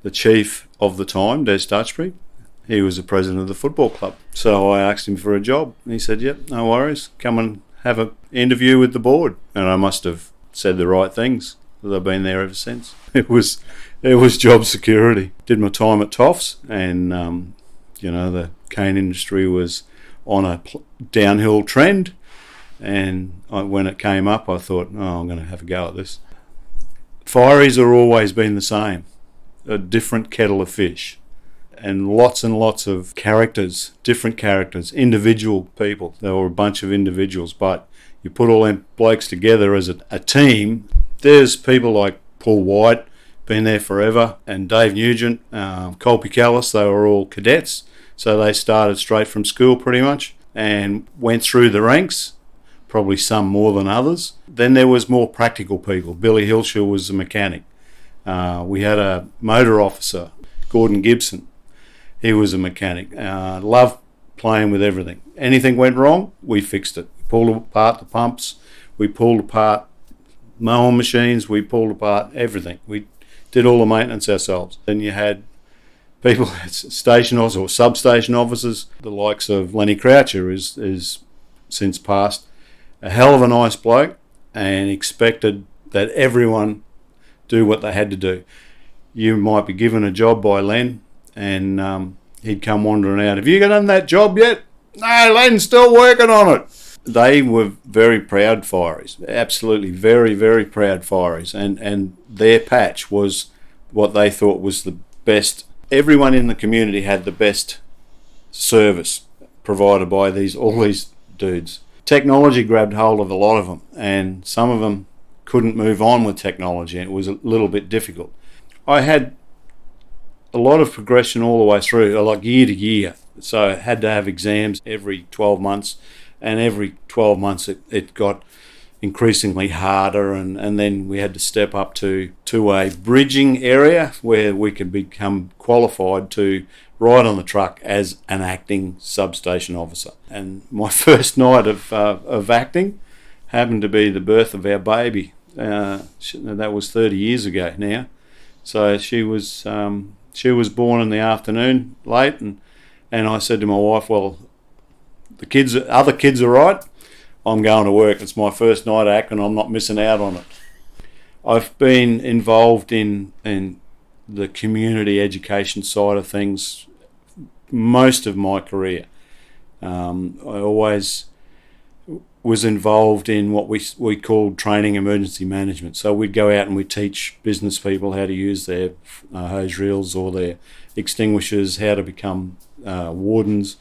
the chief of the time, Des Stuchbery, he was the president of the football club. So I asked him for a job. And he said, yep, no worries, come and have an interview with the board. And I must have said the right things, because I've been there ever since. It was job security. Did my time at Toffs, and the cane industry was on a downhill trend. And when it came up, I thought, I'm going to have a go at this. Fireys have always been the same, a different kettle of fish, and lots of characters, different characters, individual people. There were a bunch of individuals, but you put all them blokes together as a team. There's people like Paul White, been there forever, and Dave Nugent, Col Morrow, they were all cadets, so they started straight from school pretty much and went through the ranks, probably some more than others. Then there was more practical people. Billy Hilshaw was a mechanic. We had a motor officer, Gordon Gibson. He was a mechanic. Loved playing with everything. Anything went wrong, we fixed it. We pulled apart the pumps, we pulled apart mowing machines, we pulled apart everything. We did all the maintenance ourselves. Then you had people, station officers or substation officers, the likes of Lenny Croucher is since passed. A hell of a nice bloke, and expected that everyone do what they had to do. You might be given a job by Len, and he'd come wandering out. Have you done that job yet? No, Len's still working on it. They were very proud fireys, absolutely very, very proud fireys, and their patch was what they thought was the best. Everyone in the community had the best service provided by all these dudes. Technology grabbed hold of a lot of them, and some of them couldn't move on with technology. It was a little bit difficult. I had a lot of progression all the way through, like year to year. So I had to have exams every 12 months, and every 12 months it got increasingly harder, and then we had to step up to a bridging area where we could become qualified to ride on the truck as an acting substation officer. And my first night of acting happened to be the birth of our baby. That was 30 years ago now. So she was born in the afternoon late, and I said to my wife, well, other kids are right, I'm going to work. It's my first night act and I'm not missing out on it. I've been involved in the community education side of things most of my career. I always was involved in what we called training emergency management. So we'd go out and we'd teach business people how to use their hose reels or their extinguishers, how to become wardens.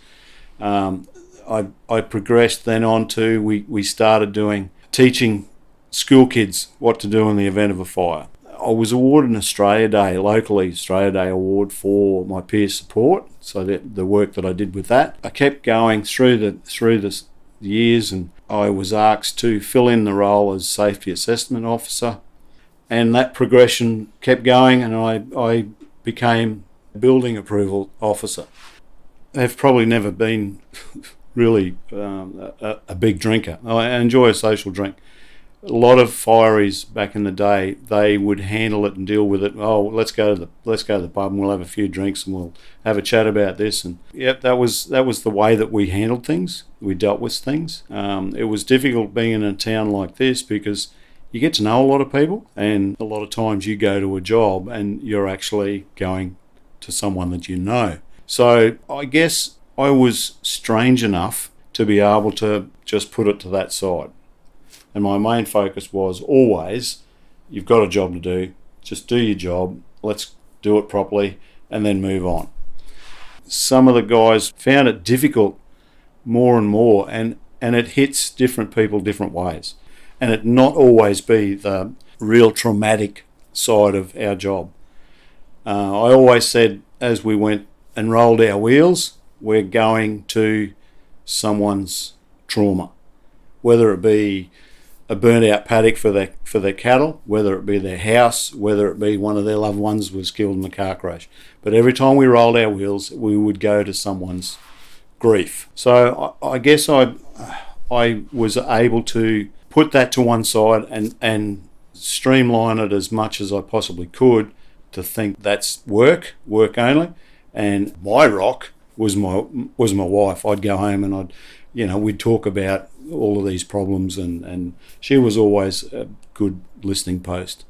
I progressed then on to, we started teaching school kids what to do in the event of a fire. I was awarded an Australia Day award for my peer support, so the work that I did with that. I kept going through the years, and I was asked to fill in the role as safety assessment officer, and that progression kept going, and I became building approval officer. I've probably never been really a big drinker. I enjoy a social drink. A lot of fireys back in the day, they would handle it and deal with it. Oh, let's go to the pub and we'll have a few drinks and we'll have a chat about this. And yep, that was the way that we handled things. We dealt with things. It was difficult being in a town like this because you get to know a lot of people, and a lot of times you go to a job and you're actually going to someone that you know. So I guess I was strange enough to be able to just put it to that side. And my main focus was always, you've got a job to do, just do your job, let's do it properly, and then move on. Some of the guys found it difficult more and more, and it hits different people different ways. And it not always be the real traumatic side of our job. I always said, as we went and rolled our wheels, we're going to someone's trauma, whether it be a burnt out paddock for their cattle, whether it be their house, whether it be one of their loved ones was killed in a car crash. But every time we rolled our wheels, we would go to someone's grief. So I guess I was able to put that to one side and streamline it as much as I possibly could to think that's work only, and my rock was my wife. I'd go home and we'd talk about all of these problems, and she was always a good listening post.